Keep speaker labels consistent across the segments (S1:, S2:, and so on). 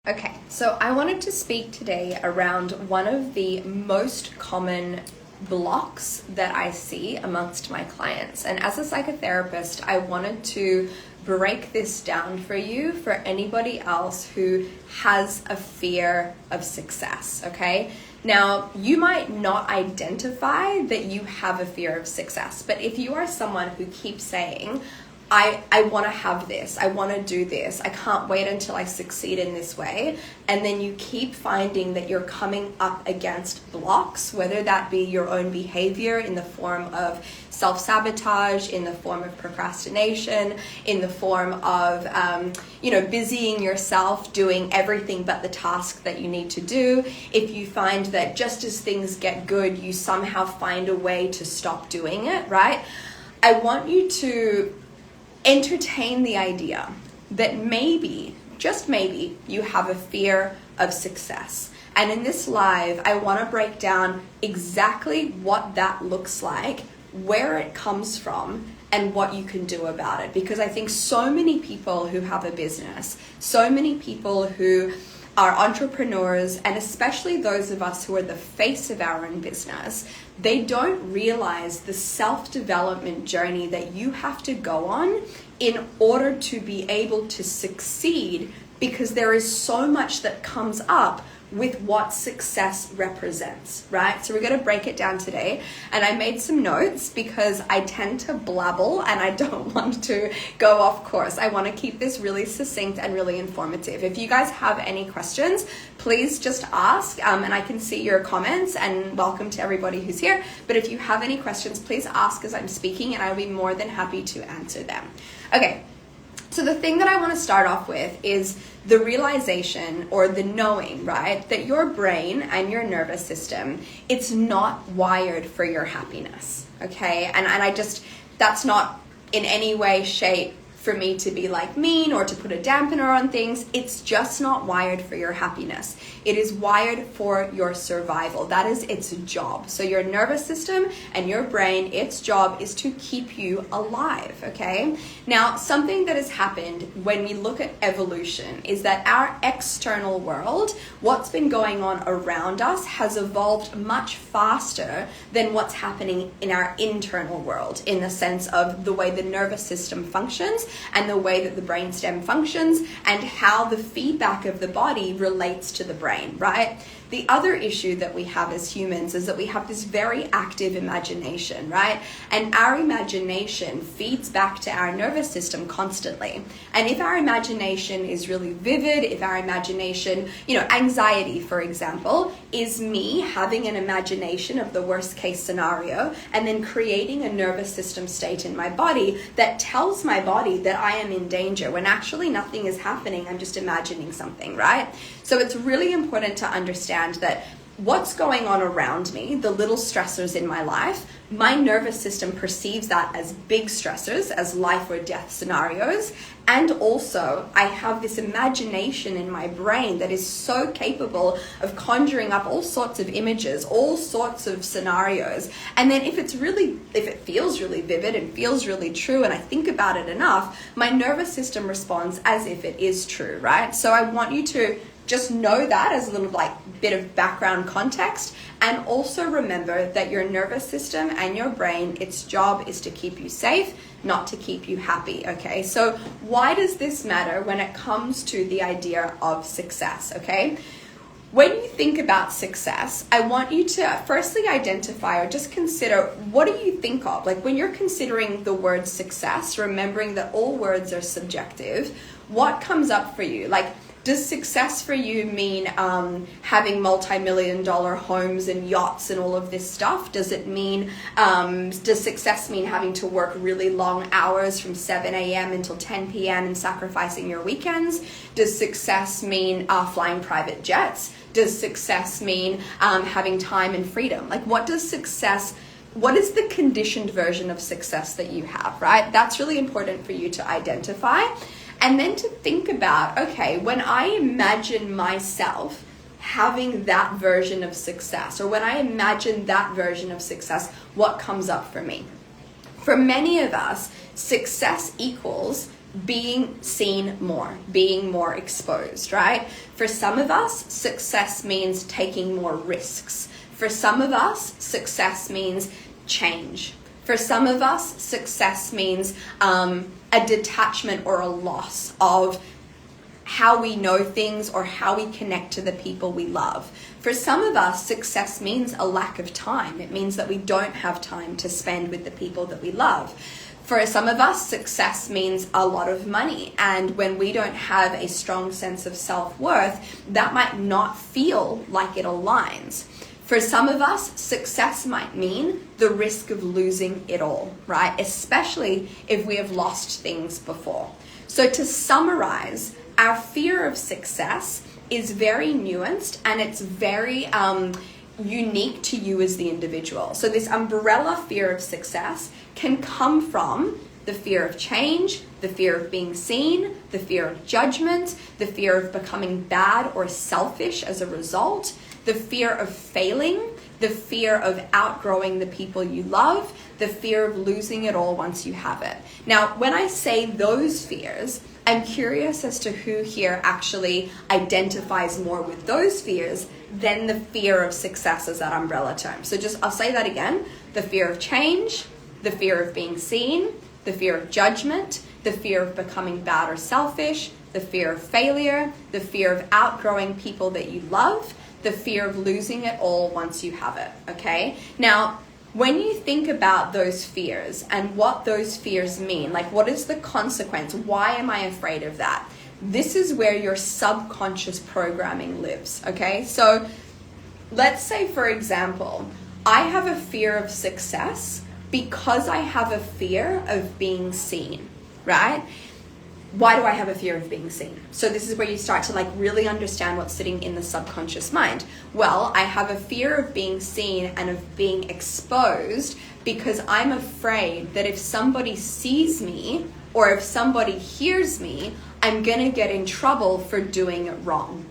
S1: Okay, so I wanted to speak today around one of the most common blocks that I see amongst my clients. And as a psychotherapist, I wanted to break this down for you, for anybody else who has a fear of success, okay? Now, you might not identify that you have a fear of success, but if you are someone who keeps saying, I want to have this, I want to do this, I can't wait until I succeed in this way, and then you keep finding that you're coming up against blocks, whether that be your own behavior in the form of self-sabotage, in the form of procrastination, in the form of busying yourself doing everything but the task that you need to do. If you find that just as things get good, you somehow find a way to stop doing it, right? I want you to entertain the idea that maybe, just maybe, you have a fear of success. And in this live, I want to break down exactly what that looks like, where it comes from, and what you can do about it. Because I think so many people who have a business, so many people who are entrepreneurs, and especially those of us who are the face of our own business, they don't realize the self-development journey that you have to go on in order to be able to succeed, because there is so much that comes up with what success represents, right? So we're going to break it down today. And I made some notes because I tend to blabble and I don't want to go off course. I want to keep this really succinct and really informative. If you guys have any questions, please just ask, and I can see your comments, and welcome to everybody who's here. But if you have any questions, please ask as I'm speaking and I'll be more than happy to answer them. Okay. So the thing that I want to start off with is the realization, or the knowing, right, that your brain and your nervous system, it's not wired for your happiness, okay? And that's not in any way, shape, for me to be like mean or to put a dampener on things. It's just not wired for your happiness. It is wired for your survival. That is its job. So your nervous system and your brain, its job is to keep you alive, okay? Now, something that has happened when we look at evolution is that our external world, what's been going on around us, has evolved much faster than what's happening in our internal world, in the sense of the way the nervous system functions and the way that the brainstem functions and how the feedback of the body relates to the brain, right? The other issue that we have as humans is that we have this very active imagination, right? And our imagination feeds back to our nervous system constantly. And if our imagination is really vivid, if our imagination, anxiety, for example, is me having an imagination of the worst case scenario and then creating a nervous system state in my body that tells my body that I am in danger when actually nothing is happening. I'm just imagining something, right? So it's really important to understand that what's going on around me, the little stressors in my life, my nervous system perceives that as big stressors, as life or death scenarios. And also, I have this imagination in my brain that is so capable of conjuring up all sorts of images, all sorts of scenarios. And then if it feels really vivid and feels really true, and I think about it enough, my nervous system responds as if it is true, right? So I want you to just know that as a little bit of background context, and also remember that your nervous system and your brain, its job is to keep you safe, not to keep you happy, okay? So why does this matter when it comes to the idea of success, okay? When you think about success, I want you to firstly identify or just consider, what do you think of? Like when you're considering the word success, remembering that all words are subjective, what comes up for you? Like, does success for you mean having multi-million-dollar homes and yachts and all of this stuff? Does it mean, does success mean having to work really long hours from 7 a.m. until 10 p.m. and sacrificing your weekends? Does success mean flying private jets? Does success mean having time and freedom? Like, what is the conditioned version of success that you have, right? That's really important for you to identify. And then to think about, okay, when I imagine myself having that version of success, or when I imagine that version of success, what comes up for me? For many of us, success equals being seen more, being more exposed, right? For some of us, success means taking more risks. For some of us, success means change. For some of us, success means a detachment or a loss of how we know things or how we connect to the people we love. For some of us, success means a lack of time. It means that we don't have time to spend with the people that we love. For some of us, success means a lot of money. And when we don't have a strong sense of self-worth, that might not feel like it aligns. For some of us, success might mean the risk of losing it all, right? Especially if we have lost things before. So to summarize, our fear of success is very nuanced and it's very unique to you as the individual. So this umbrella fear of success can come from the fear of change, the fear of being seen, the fear of judgment, the fear of becoming bad or selfish as a result, the fear of failing, the fear of outgrowing the people you love, the fear of losing it all once you have it. Now, when I say those fears, I'm curious as to who here actually identifies more with those fears than the fear of success as that umbrella term. So I'll say that again. The fear of change, the fear of being seen, the fear of judgment, the fear of becoming bad or selfish, the fear of failure, the fear of outgrowing people that you love, the fear of losing it all once you have it, okay? Now, when you think about those fears and what those fears mean, like what is the consequence? Why am I afraid of that? This is where your subconscious programming lives, okay? So let's say, for example, I have a fear of success because I have a fear of being seen, right? Why do I have a fear of being seen? So this is where you start to really understand what's sitting in the subconscious mind. Well, I have a fear of being seen and of being exposed because I'm afraid that if somebody sees me or if somebody hears me, I'm gonna get in trouble for doing it wrong.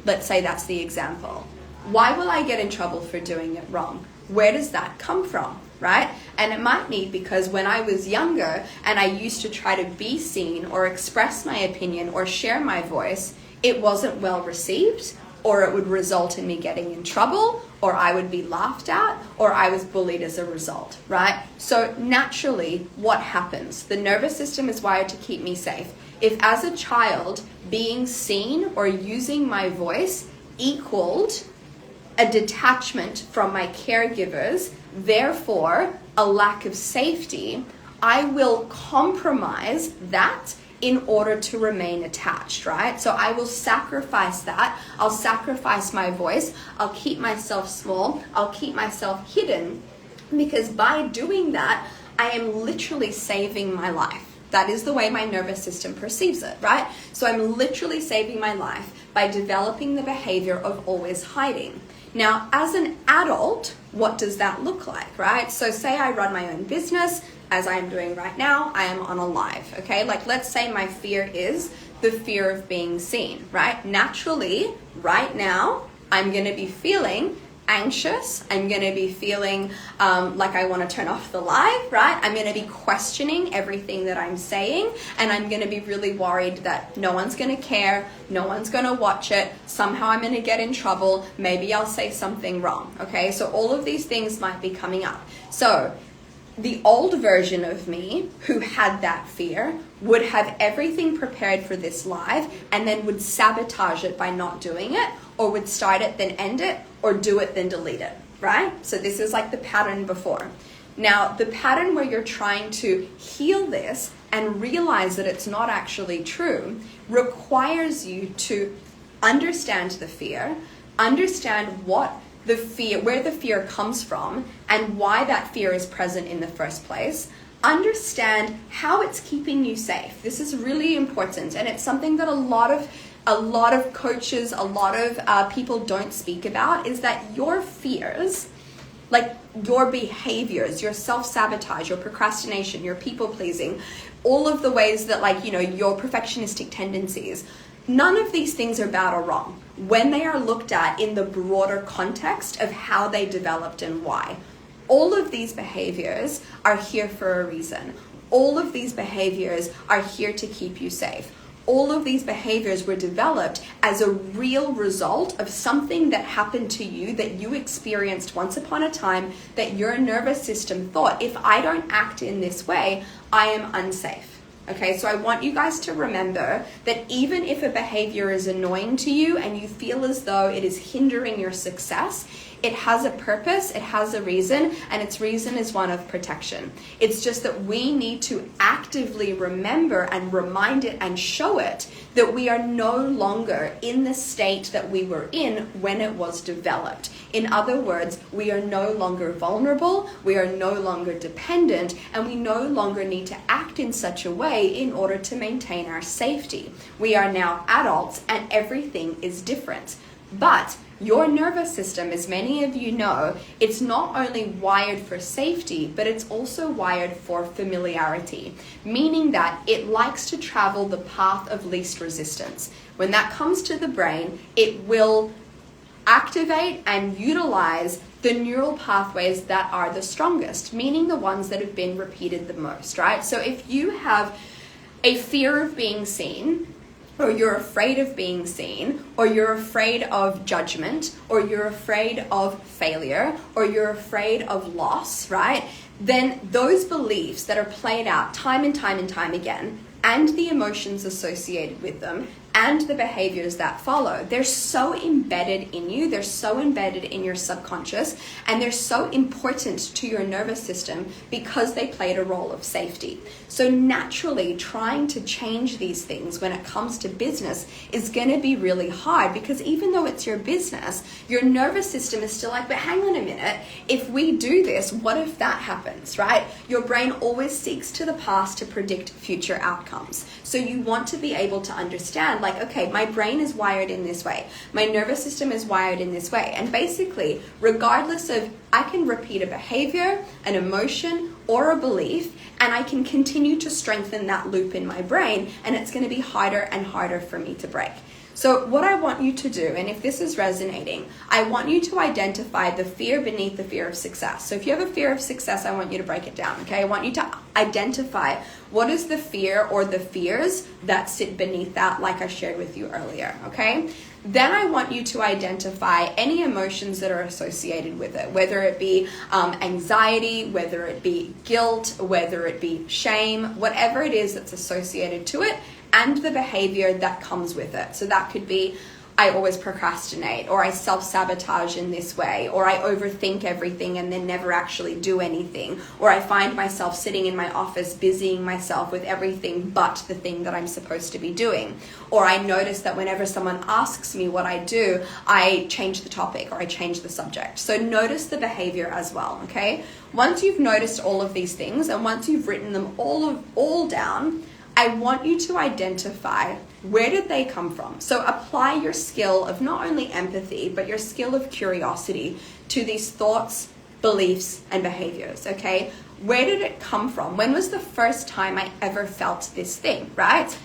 S1: Let's say that's the example. Why will I get in trouble for doing it wrong? Where does that come from? Right? And it might be because when I was younger and I used to try to be seen or express my opinion or share my voice, it wasn't well received, or it would result in me getting in trouble, or I would be laughed at, or I was bullied as a result, right? So naturally, what happens? The nervous system is wired to keep me safe. If as a child, being seen or using my voice equaled a detachment from my caregivers, therefore a lack of safety, I will compromise that in order to remain attached, right? So I will sacrifice that. I'll sacrifice my voice. I'll keep myself small. I'll keep myself hidden, because by doing that, I am literally saving my life. That is the way my nervous system perceives it, right? So I'm literally saving my life by developing the behavior of always hiding. Now, as an adult, what does that look like, right? So say I run my own business, as I am doing right now, I am on a live, okay? Let's say my fear is the fear of being seen, right? Naturally, right now, I'm gonna be feeling anxious. I'm going to be feeling like I want to turn off the live, right? I'm going to be questioning everything that I'm saying, and I'm going to be really worried that no one's going to care, no one's going to watch it, somehow I'm going to get in trouble, maybe I'll say something wrong, okay? So all of these things might be coming up. So the old version of me who had that fear would have everything prepared for this live and then would sabotage it by not doing it, or would start it then end it, or do it then delete it, right? So this is like the pattern before. Now, the pattern where you're trying to heal this and realize that it's not actually true requires you to understand the fear, understand what the fear, where the fear comes from, and why that fear is present in the first place. Understand how it's keeping you safe. This is really important, and it's something that a lot of coaches, a lot of people don't speak about, is that your fears, like your behaviors, your self-sabotage, your procrastination, your people-pleasing, all of the ways that your perfectionistic tendencies, none of these things are bad or wrong when they are looked at in the broader context of how they developed and why. All of these behaviors are here for a reason. all of these behaviors are here to keep you safe. All of these behaviors were developed as a real result of something that happened to you, that you experienced once upon a time, that your nervous system thought, if I don't act in this way, I am unsafe. Okay, so I want you guys to remember that even if a behavior is annoying to you and you feel as though it is hindering your success, it has a purpose, it has a reason, and its reason is one of protection. It's just that we need to actively remember and remind it and show it that we are no longer in the state that we were in when it was developed. In other words, we are no longer vulnerable, we are no longer dependent, and we no longer need to act in such a way in order to maintain our safety. We are now adults and everything is different. But your nervous system, as many of you know, it's not only wired for safety, but it's also wired for familiarity, meaning that it likes to travel the path of least resistance. When that comes to the brain, it will activate and utilize the neural pathways that are the strongest, meaning the ones that have been repeated the most, right? So if you have a fear of being seen, or you're afraid of being seen, or you're afraid of judgment, or you're afraid of failure, or you're afraid of loss, right? Then those beliefs that are played out time and time and time again, and the emotions associated with them, and the behaviors that follow, they're so embedded in you, they're so embedded in your subconscious, and they're so important to your nervous system because they played a role of safety. So naturally, trying to change these things when it comes to business is going to be really hard, because even though it's your business, your nervous system is still like, but hang on a minute, if we do this, what if that happens, right? Your brain always seeks to the past to predict future outcomes. So you want to be able to understand, like, okay, my brain is wired in this way, my nervous system is wired in this way, and basically, regardless of, I can repeat a behavior, an emotion, or a belief, and I can continue to strengthen that loop in my brain, and it's going to be harder and harder for me to break. So what I want you to do, and if this is resonating, I want you to identify the fear beneath the fear of success. So if you have a fear of success, I want you to break it down, okay? I want you to identify what is the fear or the fears that sit beneath that, like I shared with you earlier, okay? Then I want you to identify any emotions that are associated with it, whether it be anxiety, whether it be guilt, whether it be shame, whatever it is that's associated to it, and the behavior that comes with it. So that could be, I always procrastinate, or I self-sabotage in this way, or I overthink everything and then never actually do anything, or I find myself sitting in my office busying myself with everything but the thing that I'm supposed to be doing, or I notice that whenever someone asks me what I do, I change the topic or I change the subject. So notice the behavior as well, okay? Once you've noticed all of these things and once you've written them all down, I want you to identify, where did they come from? So apply your skill of not only empathy, but your skill of curiosity to these thoughts, beliefs, and behaviors, okay? Where did it come from? When was the first time I ever felt this thing, right?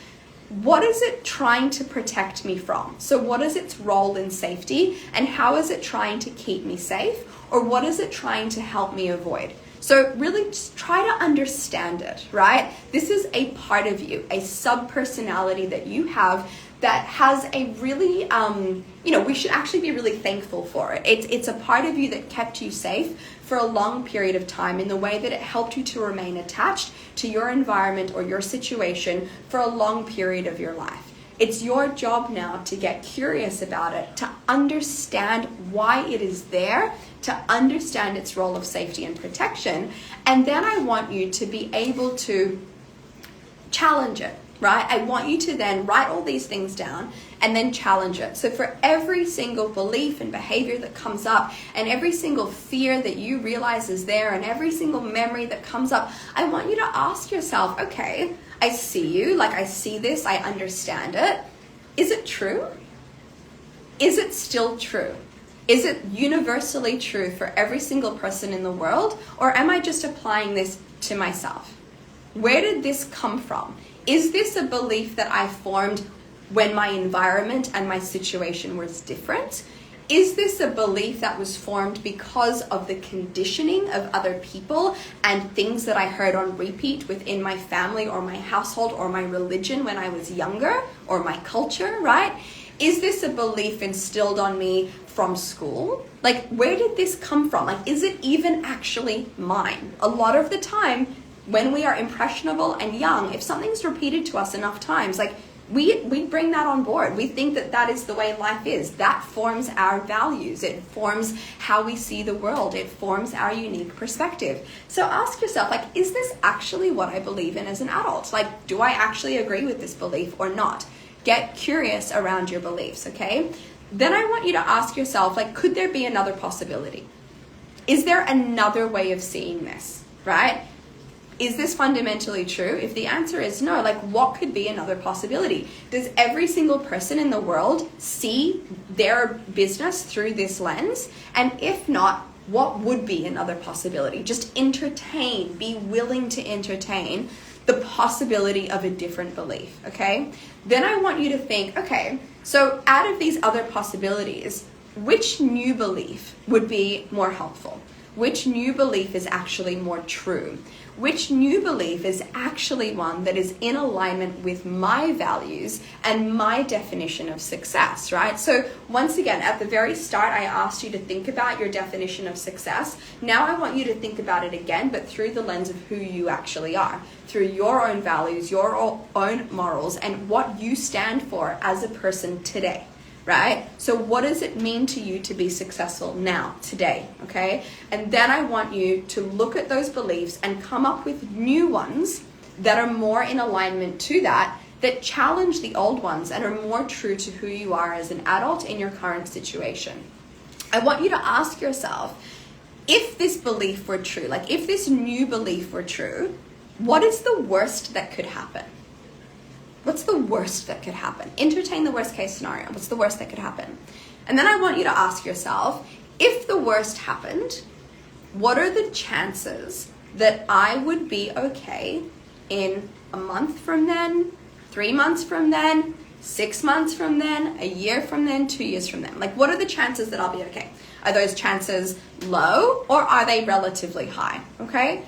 S1: What is it trying to protect me from? So what is its role in safety, and how is it trying to keep me safe? Or what is it trying to help me avoid? So really just try to understand it, right? This is a part of you, a sub-personality that you have that has a really, we should actually be really thankful for it. It's a part of you that kept you safe for a long period of time in the way that it helped you to remain attached to your environment or your situation for a long period of your life. It's your job now to get curious about it, to understand why it is there, to understand its role of safety and protection. And then I want you to be able to challenge it, right? I want you to then write all these things down and then challenge it. So for every single belief and behavior that comes up, and every single fear that you realize is there, and every single memory that comes up, I want you to ask yourself, okay, I see you, like I see this, I understand it. Is it true? Is it still true? Is it universally true for every single person in the world? Or am I just applying this to myself? Where did this come from? Is this a belief that I formed when my environment and my situation was different? Is this a belief that was formed because of the conditioning of other people and things that I heard on repeat within my family or my household or my religion when I was younger, or my culture, right? Is this a belief instilled on me from school? Like, where did this come from? Like, is it even actually mine? A lot of the time, when we are impressionable and young, if something's repeated to us enough times, like, we bring that on board. We think that that is the way life is. That forms our values. It forms how we see the world. It forms our unique perspective. So ask yourself, like, is this actually what I believe in as an adult? Like, do I actually agree with this belief or not? Get curious around your beliefs, okay? Then I want you to ask yourself, like, could there be another possibility? Is there another way of seeing this, right? Is this fundamentally true? If the answer is no, like, what could be another possibility? Does every single person in the world see their business through this lens? And if not, what would be another possibility? Just entertain, be willing to entertain the possibility of a different belief, okay? Then I want you to think, okay, so out of these other possibilities, which new belief would be more helpful? Which new belief is actually more true? Which new belief is actually one that is in alignment with my values and my definition of success, right? So once again, at the very start, I asked you to think about your definition of success. Now I want you to think about it again, but through the lens of who you actually are, through your own values, your own morals, and what you stand for as a person today. Right? So what does it mean to you to be successful now, today, okay? And then I want you to look at those beliefs and come up with new ones that are more in alignment to that challenge the old ones and are more true to who you are as an adult in your current situation. I want you to ask yourself, if this belief were true, like if this new belief were true, what is the worst that could happen? What's the worst that could happen? Entertain the worst case scenario. What's the worst that could happen? And then I want you to ask yourself, if the worst happened, what are the chances that I would be okay in a month from then, 3 months from then, 6 months from then, a year from then, 2 years from then? Like, what are the chances that I'll be okay? Are those chances low or are they relatively high? Okay?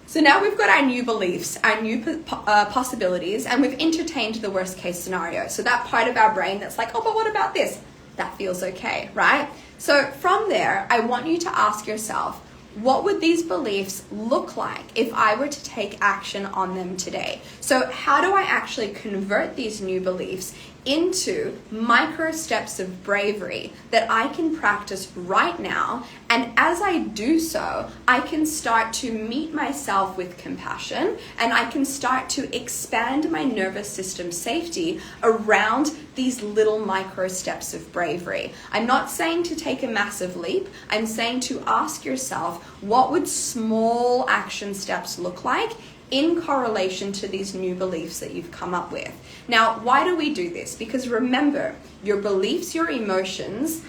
S1: So now we've got our new beliefs, our new possibilities, and we've entertained the worst case scenario. So that part of our brain that's like, oh, but what about this? That feels okay, right? So from there, I want you to ask yourself, what would these beliefs look like if I were to take action on them today? So how do I actually convert these new beliefs into micro steps of bravery that I can practice right now? And as I do so, I can start to meet myself with compassion, and I can start to expand my nervous system safety around these little micro steps of bravery. I'm not saying to take a massive leap. I'm saying to ask yourself, what would small action steps look like in correlation to these new beliefs that you've come up with? Now, why do we do this? Because remember, your beliefs, your emotions,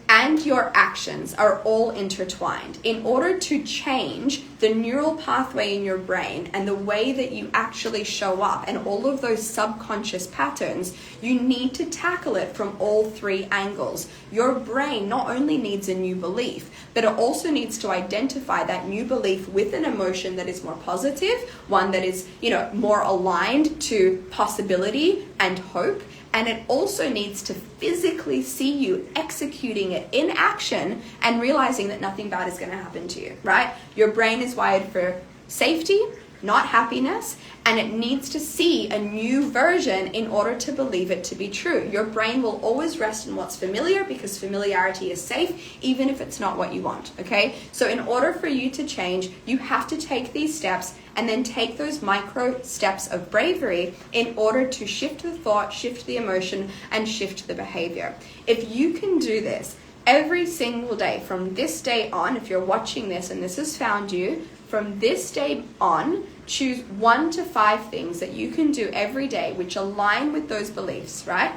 S1: and your actions are all intertwined. In order to change the neural pathway in your brain and the way that you actually show up and all of those subconscious patterns, you need to tackle it from all three angles. Your brain not only needs a new belief, but it also needs to identify that new belief with an emotion that is more positive, one that is, more aligned to possibility and hope. And it also needs to physically see you executing it in action and realizing that nothing bad is going to happen to you, right? Your brain is wired for safety, not happiness, and it needs to see a new version in order to believe it to be true. Your brain will always rest in what's familiar because familiarity is safe, even if it's not what you want, okay? So in order for you to change, you have to take these steps and then take those micro steps of bravery in order to shift the thought, shift the emotion, and shift the behavior. If you can do this every single day from this day on, if you're watching this and this has found you, from this day on, choose 1 to 5 things that you can do every day which align with those beliefs, right?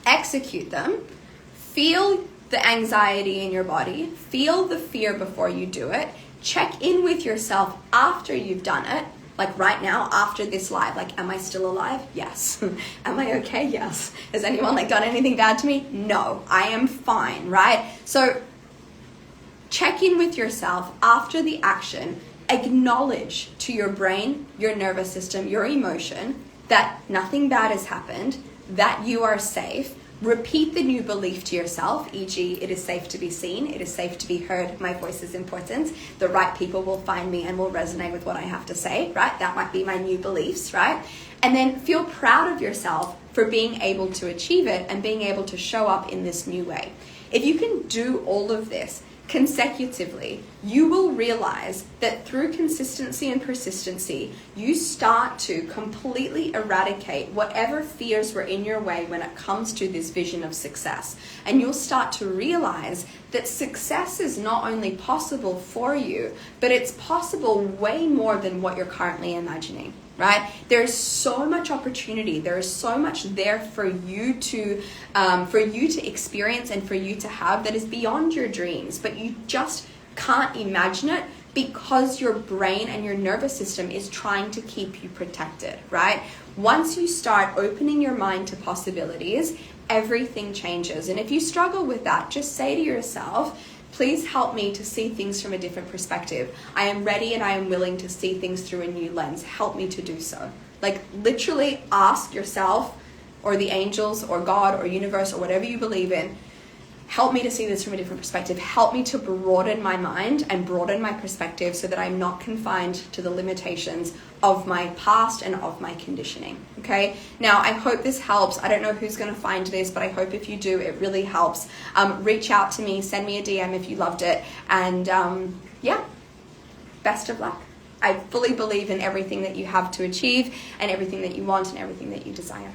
S1: Execute them. Feel the anxiety in your body. Feel the fear before you do it. Check in with yourself after you've done it. Like right now, after this live, like, am I still alive? Yes. Am I okay? Yes. Has anyone like done anything bad to me? No, I am fine, right? So check in with yourself after the action, acknowledge to your brain, your nervous system, your emotion that nothing bad has happened, that you are safe. Repeat the new belief to yourself, e.g., it is safe to be seen, it is safe to be heard, my voice is important, the right people will find me and will resonate with what I have to say, right? That might be my new beliefs, right? And then feel proud of yourself for being able to achieve it and being able to show up in this new way. If you can do all of this consecutively, you will realize that through consistency and persistency, you start to completely eradicate whatever fears were in your way when it comes to this vision of success. And you'll start to realize that success is not only possible for you, but it's possible way more than what you're currently imagining. Right? There's so much opportunity. There is so much there for you to experience and for you to have that is beyond your dreams, but you just can't imagine it because your brain and your nervous system is trying to keep you protected, right? Once you start opening your mind to possibilities, everything changes. And if you struggle with that, just say to yourself, please help me to see things from a different perspective. I am ready and I am willing to see things through a new lens. Help me to do so. Like literally ask yourself or the angels or God or universe or whatever you believe in, help me to see this from a different perspective. Help me to broaden my mind and broaden my perspective so that I'm not confined to the limitations of my past and of my conditioning. Okay? Now, I hope this helps. I don't know who's going to find this, but I hope if you do, it really helps. Reach out to me, send me a DM if you loved it. And yeah, best of luck. I fully believe in everything that you have to achieve and everything that you want and everything that you desire.